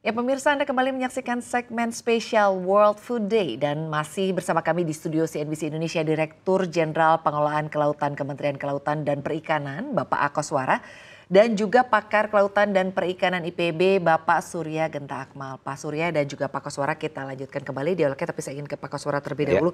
Ya pemirsa, Anda kembali menyaksikan segmen spesial World Food Day dan masih bersama kami di studio CNBC Indonesia Direktur Jenderal Pengelolaan Kelautan Kementerian Kelautan dan Perikanan Bapak Akoswara dan juga Pakar Kelautan dan Perikanan IPB Bapak Surya Genta Akmal. Pak Surya dan juga Pak Akoswara, kita lanjutkan kembali dialognya, tapi saya ingin ke Pak Akoswara terlebih dahulu.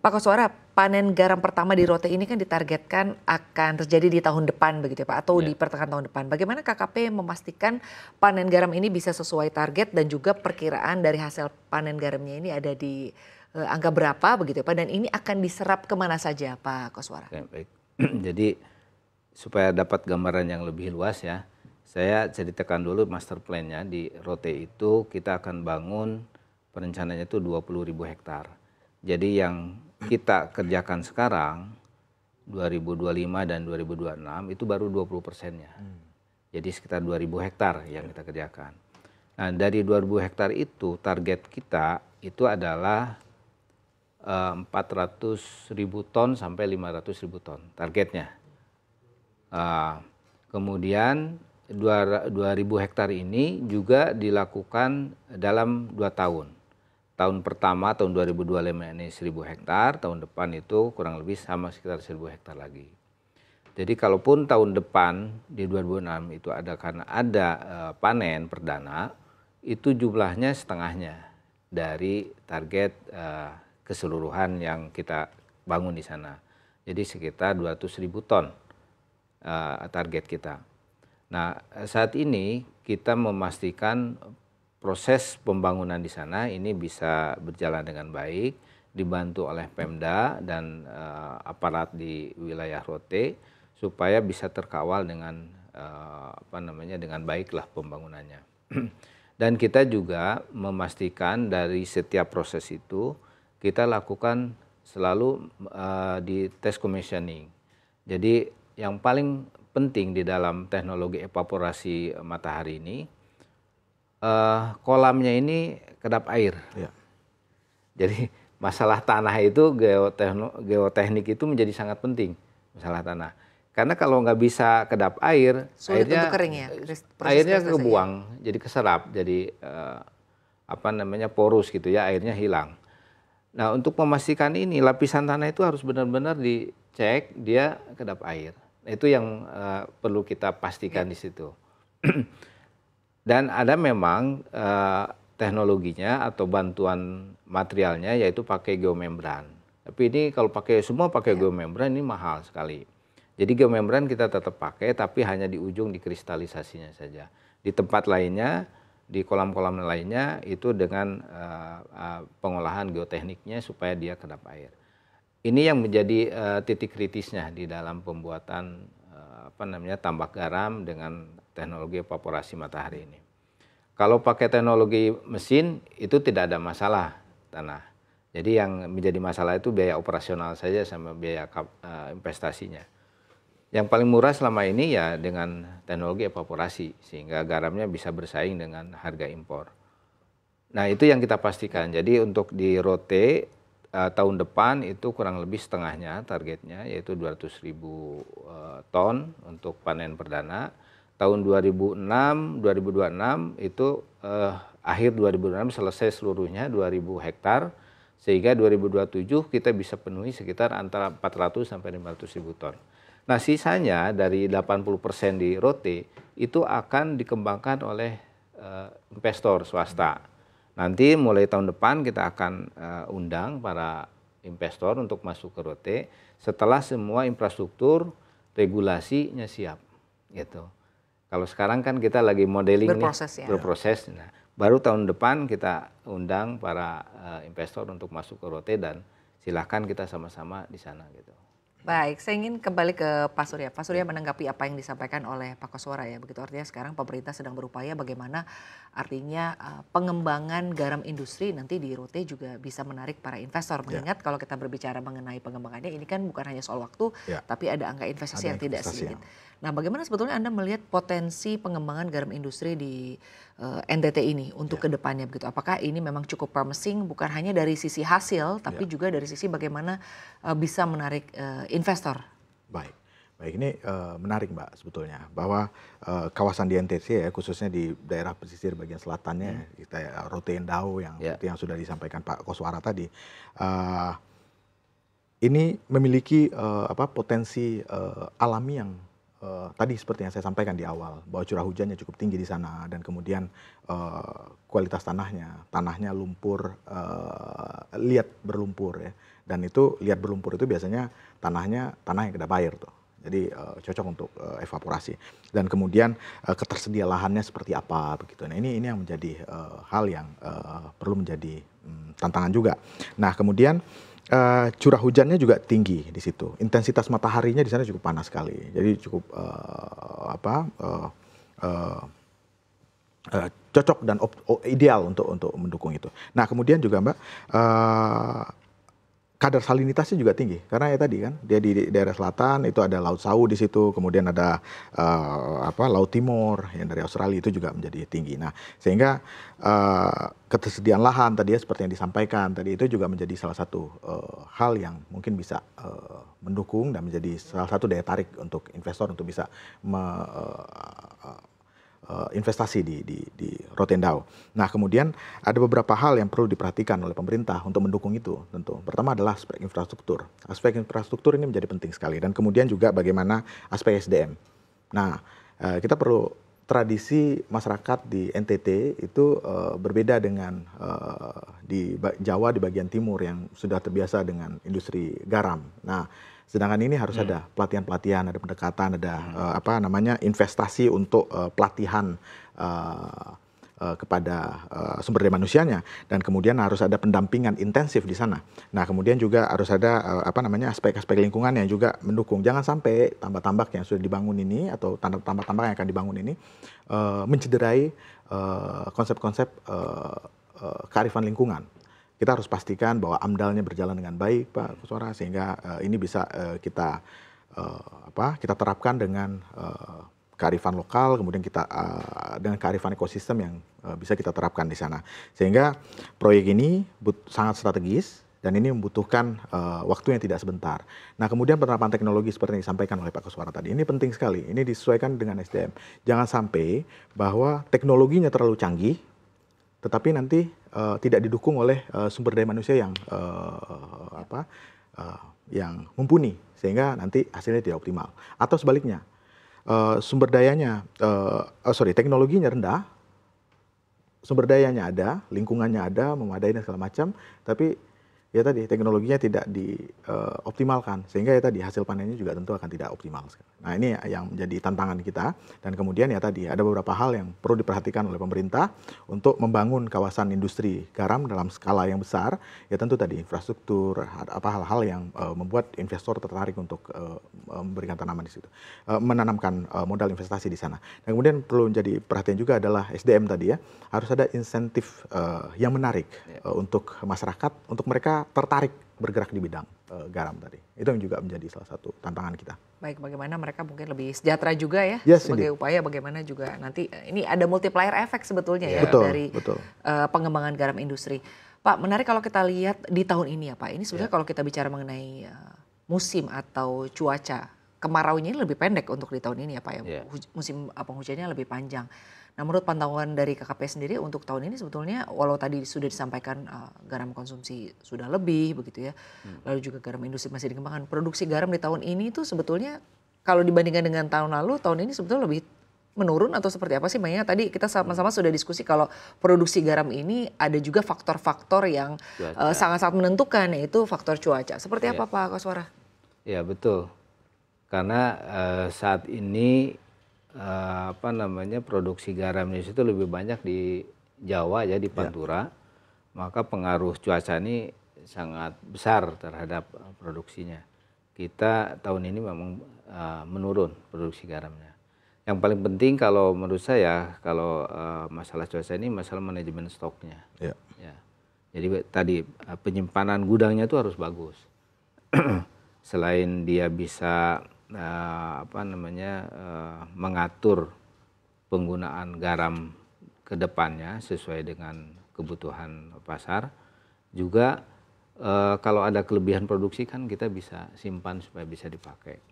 Pak Akoswara, panen garam pertama di Rote ini kan ditargetkan akan terjadi di tahun depan begitu ya Pak, atau di pertengahan tahun depan. Bagaimana KKP memastikan panen garam ini bisa sesuai target dan juga perkiraan dari hasil panen garamnya ini ada di angka berapa begitu ya Pak, dan ini akan diserap kemana saja Pak Akoswara? Baik. Jadi supaya dapat gambaran yang lebih luas ya, saya ceritakan dulu master plan-nya. Di Rote itu kita akan bangun perencanaannya itu 20.000 hektar. Jadi yang kita kerjakan sekarang 2025 dan 2026 itu baru 20%-nya. Jadi sekitar 2.000 hektar yang kita kerjakan. Nah dari 2.000 hektar itu target kita itu adalah 400.000 ton sampai 500.000 ton targetnya. Kemudian 2.000 hektar ini juga dilakukan dalam 2 tahun. Tahun pertama tahun 2025 ini 1.000 hektar, tahun depan itu kurang lebih sama sekitar 1.000 hektar lagi. Jadi kalaupun tahun depan di 2006 itu ada panen perdana, itu jumlahnya setengahnya dari target keseluruhan yang kita bangun di sana. Jadi sekitar 200.000 ton target kita. Nah saat ini kita memastikan proses pembangunan di sana ini bisa berjalan dengan baik, dibantu oleh Pemda dan aparat di wilayah Rote supaya bisa terkawal dengan dengan baiklah pembangunannya. Dan kita juga memastikan dari setiap proses itu kita lakukan selalu di test commissioning. Jadi yang paling penting di dalam teknologi evaporasi matahari ini, kolamnya ini kedap air. Ya. Jadi masalah tanah itu geoteknik itu menjadi sangat penting, masalah tanah. Karena kalau nggak bisa kedap air, sulit untuk kering ya, airnya kebuang, jadi keserap, jadi porus gitu ya, airnya hilang. Nah untuk memastikan ini lapisan tanah itu harus benar-benar dicek dia kedap air. Itu yang perlu kita pastikan di situ. Dan ada memang teknologinya atau bantuan materialnya yaitu pakai geomembran. Tapi ini kalau semua pakai geomembran ini mahal sekali. Jadi geomembran kita tetap pakai tapi hanya di ujung dikristalisasinya saja. Di tempat lainnya, di kolam-kolam lainnya itu dengan pengolahan geotekniknya supaya dia kedap air. Ini yang menjadi titik kritisnya di dalam pembuatan tambak garam dengan teknologi evaporasi matahari ini. Kalau pakai teknologi mesin itu tidak ada masalah tanah. Jadi yang menjadi masalah itu biaya operasional saja sama biaya investasinya. Yang paling murah selama ini ya dengan teknologi evaporasi sehingga garamnya bisa bersaing dengan harga impor. Nah itu yang kita pastikan. Jadi untuk di Rote tahun depan itu kurang lebih setengahnya targetnya yaitu 200.000 ton untuk panen perdana. Tahun 2026 itu akhir 2026 selesai seluruhnya 2.000 hektar sehingga 2027 kita bisa penuhi sekitar antara 400 sampai 500.000 ton. Nah sisanya dari 80% di Rote itu akan dikembangkan oleh investor swasta. Nanti mulai tahun depan kita akan undang para investor untuk masuk ke Rote setelah semua infrastruktur regulasinya siap gitu. Kalau sekarang kan kita lagi modeling berproses. Nah, baru tahun depan kita undang para investor untuk masuk ke Rote dan silahkan kita sama-sama di sana gitu. Baik, saya ingin kembali ke Pak Surya. Pak Surya menanggapi apa yang disampaikan oleh Pak Akoswara ya. Begitu artinya sekarang pemerintah sedang berupaya bagaimana artinya pengembangan garam industri nanti di Rote juga bisa menarik para investor. Mengingat kalau kita berbicara mengenai pengembangannya ini kan bukan hanya soal waktu, tapi ada angka investasi yang tidak sedikit. Nah bagaimana sebetulnya Anda melihat potensi pengembangan garam industri di NTT ini untuk kedepannya begitu? Apakah ini memang cukup promising bukan hanya dari sisi hasil tapi juga dari sisi bagaimana bisa menarik investor? Baik, Baik, ini menarik Mbak sebetulnya bahwa kawasan di NTC ya khususnya di daerah pesisir bagian selatannya kita ya, Rotendao yang Ya. seperti yang sudah disampaikan Pak Koswara tadi, eh, ini memiliki potensi alami yang tadi seperti yang saya sampaikan di awal bahwa curah hujannya cukup tinggi di sana dan kemudian kualitas tanahnya lumpur, liat berlumpur ya, dan itu liat berlumpur itu biasanya tanah yang kedap air tuh. Jadi cocok untuk evaporasi dan kemudian ketersedia lahannya seperti apa begitu. Nah ini yang menjadi hal yang perlu menjadi tantangan juga. Nah kemudian curah hujannya juga tinggi di situ. Intensitas mataharinya di sana cukup panas sekali. Jadi cukup cocok dan ideal untuk mendukung itu. Nah kemudian juga Mbak, kadar salinitasnya juga tinggi karena ya tadi kan dia di daerah selatan itu ada Laut Sau di situ, kemudian ada Laut Timur yang dari Australia itu juga menjadi tinggi. Nah sehingga ketersediaan lahan tadi ya seperti yang disampaikan tadi itu juga menjadi salah satu hal yang mungkin bisa mendukung dan menjadi salah satu daya tarik untuk investor untuk bisa investasi di Rotendao. Nah kemudian ada beberapa hal yang perlu diperhatikan oleh pemerintah untuk mendukung itu tentu. Pertama adalah aspek infrastruktur. Aspek infrastruktur ini menjadi penting sekali dan kemudian juga bagaimana aspek SDM. Nah kita perlu tradisi masyarakat di NTT itu berbeda dengan di Jawa di bagian timur yang sudah terbiasa dengan industri garam. Nah sedangkan ini harus ada pelatihan-pelatihan, ada pendekatan, ada investasi untuk pelatihan kepada sumber daya manusianya dan kemudian harus ada pendampingan intensif di sana. Nah, kemudian juga harus ada aspek-aspek lingkungan yang juga mendukung. Jangan sampai tambak-tambak yang sudah dibangun ini atau tambak-tambak yang akan dibangun ini mencederai konsep-konsep kearifan lingkungan. Kita harus pastikan bahwa AMDAL-nya berjalan dengan baik, Pak Koswara, sehingga ini bisa kita terapkan dengan kearifan lokal, kemudian kita dengan kearifan ekosistem yang bisa kita terapkan di sana. Sehingga proyek ini sangat strategis dan ini membutuhkan waktu yang tidak sebentar. Nah, kemudian penerapan teknologi seperti yang disampaikan oleh Pak Koswara tadi, ini penting sekali. Ini disesuaikan dengan SDM. Jangan sampai bahwa teknologinya terlalu canggih, tetapi nanti tidak didukung oleh sumber daya manusia yang mumpuni sehingga nanti hasilnya tidak optimal. Atau sebaliknya, teknologinya rendah, sumber dayanya ada, lingkungannya ada, memadai dan segala macam, tapi ya tadi teknologinya tidak dioptimalkan sehingga ya tadi hasil panennya juga tentu akan tidak optimal. Nah ini yang menjadi tantangan kita dan kemudian ya tadi ada beberapa hal yang perlu diperhatikan oleh pemerintah untuk membangun kawasan industri garam dalam skala yang besar. Ya tentu tadi infrastruktur, hal-hal yang membuat investor tertarik untuk memberikan tanaman di situ, menanamkan modal investasi di sana. Dan kemudian perlu menjadi perhatian juga adalah SDM tadi ya, harus ada insentif yang menarik untuk masyarakat, untuk mereka tertarik bergerak di bidang garam tadi. Itu yang juga menjadi salah satu tantangan kita. Baik, bagaimana mereka mungkin lebih sejahtera juga ya, sebagai upaya bagaimana juga nanti ini ada multiplier efek sebetulnya ya dari pengembangan garam industri. Pak, menarik kalau kita lihat di tahun ini ya Pak, ini sebenarnya kalau kita bicara mengenai musim atau cuaca, kemaraunya ini lebih pendek untuk di tahun ini ya Pak ya, musim penghujannya lebih panjang. Nah menurut pantauan dari KKP sendiri untuk tahun ini sebetulnya walau tadi sudah disampaikan garam konsumsi sudah lebih begitu ya, lalu juga garam industri masih dikembangkan, produksi garam di tahun ini tuh sebetulnya kalau dibandingkan dengan tahun lalu, tahun ini sebetulnya lebih menurun atau seperti apa sih? Makanya tadi kita sama-sama sudah diskusi kalau produksi garam ini ada juga faktor-faktor yang sangat-sangat menentukan, yaitu faktor cuaca. Seperti apa Pak Koswara? Ya betul, karena saat ini produksi garam di situ lebih banyak di Jawa ya, di Pantura, maka pengaruh cuaca ini sangat besar terhadap produksinya. Kita tahun ini memang menurun produksi garamnya. Yang paling penting kalau menurut saya kalau masalah cuaca ini masalah manajemen stoknya. Ya. Jadi tadi penyimpanan gudangnya itu harus bagus. Selain dia bisa mengatur penggunaan garam ke depannya sesuai dengan kebutuhan pasar, juga kalau ada kelebihan produksi kan kita bisa simpan supaya bisa dipakai.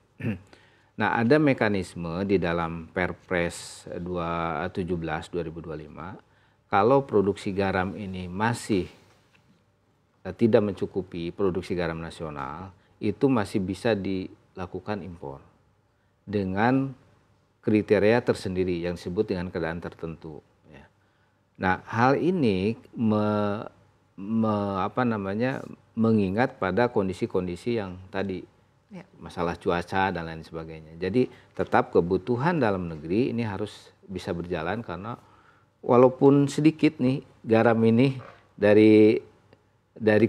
Nah, ada mekanisme di dalam Perpres 217 2025 kalau produksi garam ini masih tidak mencukupi produksi garam nasional, itu masih bisa dilakukan impor dengan kriteria tersendiri yang disebut dengan keadaan tertentu. Ya. Nah, hal ini mengingat pada kondisi-kondisi yang tadi, masalah cuaca dan lain sebagainya. Jadi tetap kebutuhan dalam negeri ini harus bisa berjalan karena walaupun sedikit nih garam ini dari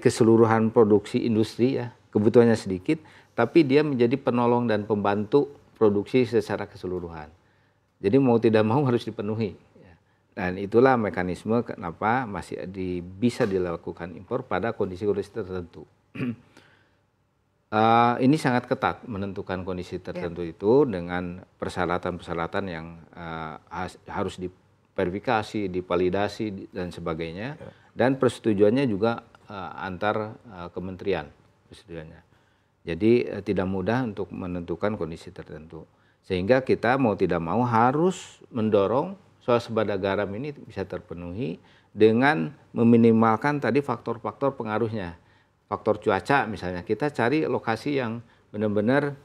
keseluruhan produksi industri ya, kebutuhannya sedikit, tapi dia menjadi penolong dan pembantu produksi secara keseluruhan. Jadi mau tidak mau harus dipenuhi. Dan itulah mekanisme kenapa masih bisa dilakukan impor pada kondisi-kondisi tertentu. Ini sangat ketat menentukan kondisi tertentu itu dengan persyaratan-persyaratan yang harus diverifikasi, divalidasi dan sebagainya. Dan persetujuannya juga antar kementerian persetujuannya. Jadi tidak mudah untuk menentukan kondisi tertentu. Sehingga kita mau tidak mau harus mendorong swasembada garam ini bisa terpenuhi dengan meminimalkan tadi faktor-faktor pengaruhnya. Faktor cuaca misalnya, kita cari lokasi yang benar-benar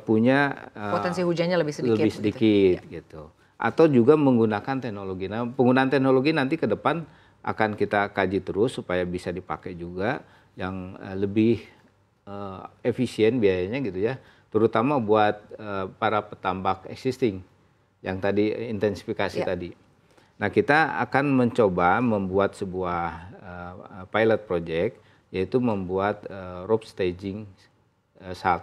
punya potensi hujannya lebih sedikit gitu. Atau juga menggunakan teknologi. Nah, penggunaan teknologi nanti ke depan akan kita kaji terus supaya bisa dipakai juga yang lebih efisien biayanya gitu ya, terutama buat para petambak existing yang tadi intensifikasi tadi. Nah, kita akan mencoba membuat sebuah pilot project, yaitu membuat rope staging salt.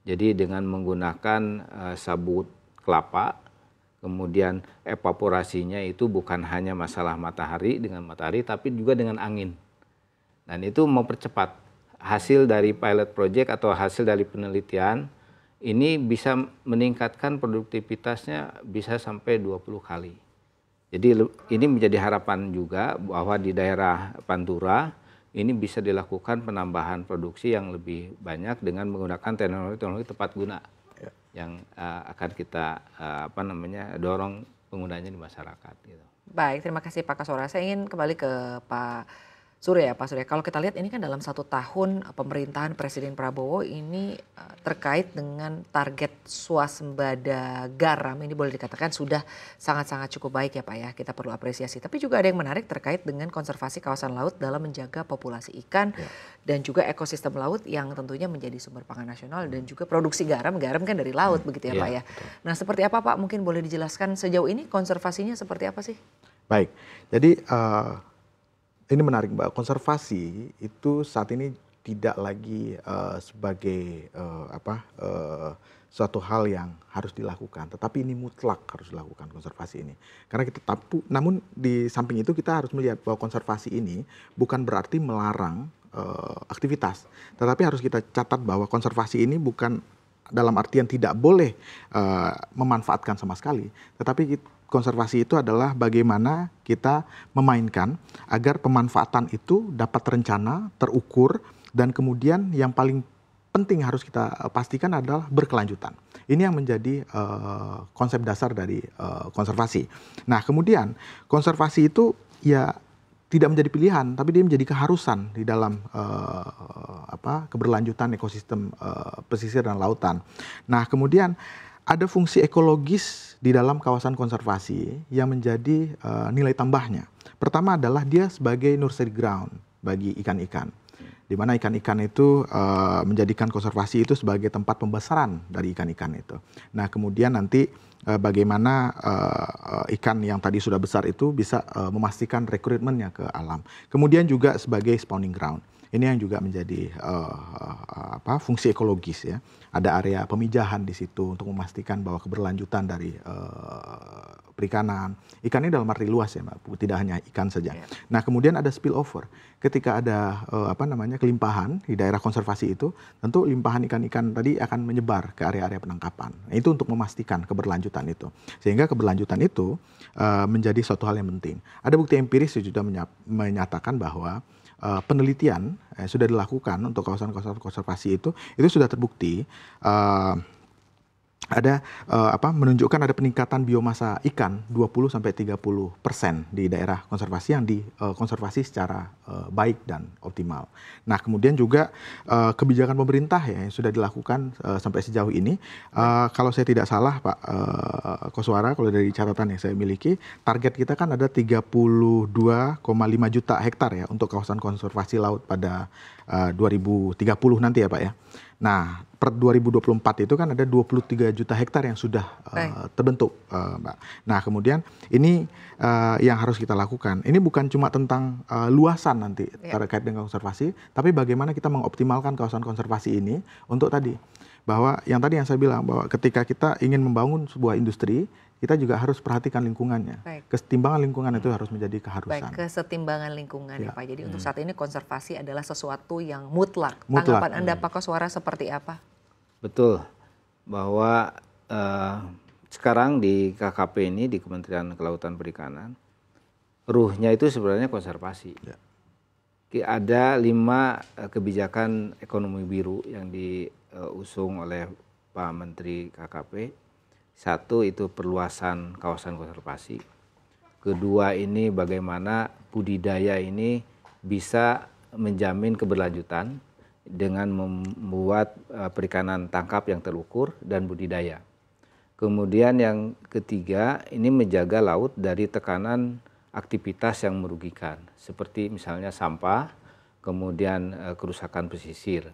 Jadi dengan menggunakan sabut kelapa, kemudian evaporasinya itu bukan hanya masalah matahari dengan matahari, tapi juga dengan angin. Dan itu mempercepat hasil dari pilot project atau hasil dari penelitian ini bisa meningkatkan produktivitasnya bisa sampai 20 kali. Jadi ini menjadi harapan juga bahwa di daerah Pantura ini bisa dilakukan penambahan produksi yang lebih banyak dengan menggunakan teknologi-teknologi tepat guna yang akan kita dorong penggunanya di masyarakat. Gitu. Baik, terima kasih Pak Kaswara. Saya ingin kembali ke Pak Surya. Pak Surya, kalau kita lihat ini kan dalam 1 tahun pemerintahan Presiden Prabowo ini terkait dengan target swasembada garam ini boleh dikatakan sudah sangat-sangat cukup baik ya Pak ya, kita perlu apresiasi. Tapi juga ada yang menarik terkait dengan konservasi kawasan laut dalam menjaga populasi ikan dan juga ekosistem laut yang tentunya menjadi sumber pangan nasional dan juga produksi garam kan dari laut begitu ya Pak ya. Betul. Nah, seperti apa Pak, mungkin boleh dijelaskan sejauh ini konservasinya seperti apa sih? Baik, jadi ini menarik Mbak, konservasi itu saat ini tidak lagi sebagai suatu hal yang harus dilakukan, tetapi ini mutlak harus dilakukan konservasi ini. Karena kita namun di samping itu kita harus melihat bahwa konservasi ini bukan berarti melarang aktivitas, tetapi harus kita catat bahwa konservasi ini bukan dalam artian tidak boleh memanfaatkan sama sekali, tetapi konservasi itu adalah bagaimana kita memainkan agar pemanfaatan itu dapat terencana, terukur, dan kemudian yang paling penting harus kita pastikan adalah berkelanjutan. Ini yang menjadi konsep dasar dari konservasi. Nah, kemudian konservasi itu ya tidak menjadi pilihan, tapi dia menjadi keharusan di dalam keberlanjutan ekosistem pesisir dan lautan. Nah, kemudian ada fungsi ekologis di dalam kawasan konservasi yang menjadi nilai tambahnya. Pertama adalah dia sebagai nursery ground bagi ikan-ikan, di mana ikan-ikan itu menjadikan konservasi itu sebagai tempat pembesaran dari ikan-ikan itu. Nah, kemudian nanti bagaimana ikan yang tadi sudah besar itu bisa memastikan rekrutmennya ke alam. Kemudian juga sebagai spawning ground. Ini yang juga menjadi fungsi ekologis ya. Ada area pemijahan di situ untuk memastikan bahwa keberlanjutan dari perikanan. Ikan ini dalam arti luas ya, Mbak, tidak hanya ikan saja. Nah, kemudian ada spillover. Ketika ada kelimpahan di daerah konservasi itu, tentu limpahan ikan-ikan tadi akan menyebar ke area-area penangkapan. Nah, itu untuk memastikan keberlanjutan itu. Sehingga keberlanjutan itu menjadi suatu hal yang penting. Ada bukti empiris yang sudah menyatakan bahwa penelitian sudah dilakukan untuk kawasan-kawasan konservasi itu sudah terbukti ada menunjukkan ada peningkatan biomasa ikan 20-30% di daerah konservasi yang dikonservasi secara baik dan optimal. Nah, kemudian juga kebijakan pemerintah ya yang sudah dilakukan sampai sejauh ini, kalau saya tidak salah Pak Koswara, kalau dari catatan yang saya miliki, target kita kan ada 32,5 juta hektar ya untuk kawasan konservasi laut pada 2030 nanti ya Pak ya. Nah, per 2024 itu kan ada 23 juta hektar yang sudah terbentuk, Mbak. Nah, kemudian ini yang harus kita lakukan. Ini bukan cuma tentang luasan nanti terkait dengan konservasi, tapi bagaimana kita mengoptimalkan kawasan konservasi ini untuk tadi. Bahwa yang tadi yang saya bilang, bahwa ketika kita ingin membangun sebuah industri, kita juga harus perhatikan lingkungannya. Kesetimbangan lingkungan itu harus menjadi keharusan. Kesetimbangan lingkungan ya Pak. Jadi untuk saat ini konservasi adalah sesuatu yang mutlak. Tanggapan Anda Pak Koswara seperti apa? Betul, bahwa sekarang di KKP ini, di Kementerian Kelautan Perikanan, ruhnya itu sebenarnya konservasi. Ada 5 kebijakan ekonomi biru yang diusung oleh Pak Menteri KKP. 1 itu perluasan kawasan konservasi. Kedua ini bagaimana budidaya ini bisa menjamin keberlanjutan dengan membuat perikanan tangkap yang terukur dan budidaya. Kemudian yang ketiga ini menjaga laut dari tekanan aktivitas yang merugikan seperti misalnya sampah, kemudian kerusakan pesisir.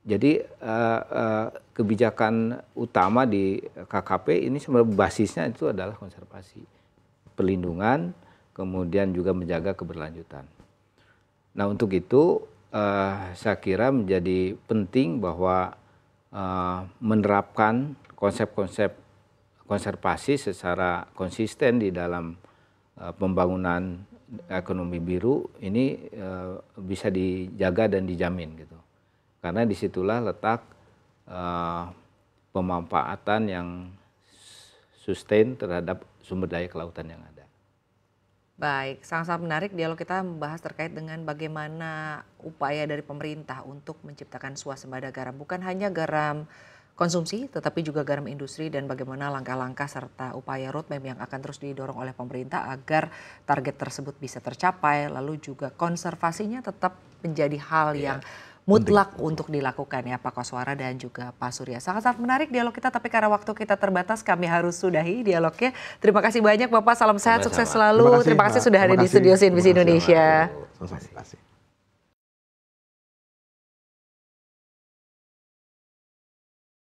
Jadi kebijakan utama di KKP ini sebenarnya basisnya itu adalah konservasi, perlindungan, kemudian juga menjaga keberlanjutan. Nah untuk itu saya kira menjadi penting bahwa menerapkan konsep-konsep konservasi secara konsisten di dalam pembangunan ekonomi biru ini bisa dijaga dan dijamin gitu. Karena disitulah letak pemanfaatan yang sustain terhadap sumber daya kelautan yang ada. Baik, sangat-sangat menarik dialog kita membahas terkait dengan bagaimana upaya dari pemerintah untuk menciptakan swasembada garam. Bukan hanya garam konsumsi, tetapi juga garam industri dan bagaimana langkah-langkah serta upaya roadmap yang akan terus didorong oleh pemerintah agar target tersebut bisa tercapai. Lalu juga konservasinya tetap menjadi hal yang mutlak untuk dilakukan ya Pak Koswara dan juga Pak Surya. Sangat-sangat menarik dialog kita, tapi karena waktu kita terbatas kami harus sudahi dialognya. Terima kasih banyak Bapak, salam sehat, sukses selalu. Terima kasih sudah hadir di studio CNBC Indonesia. Terima kasih.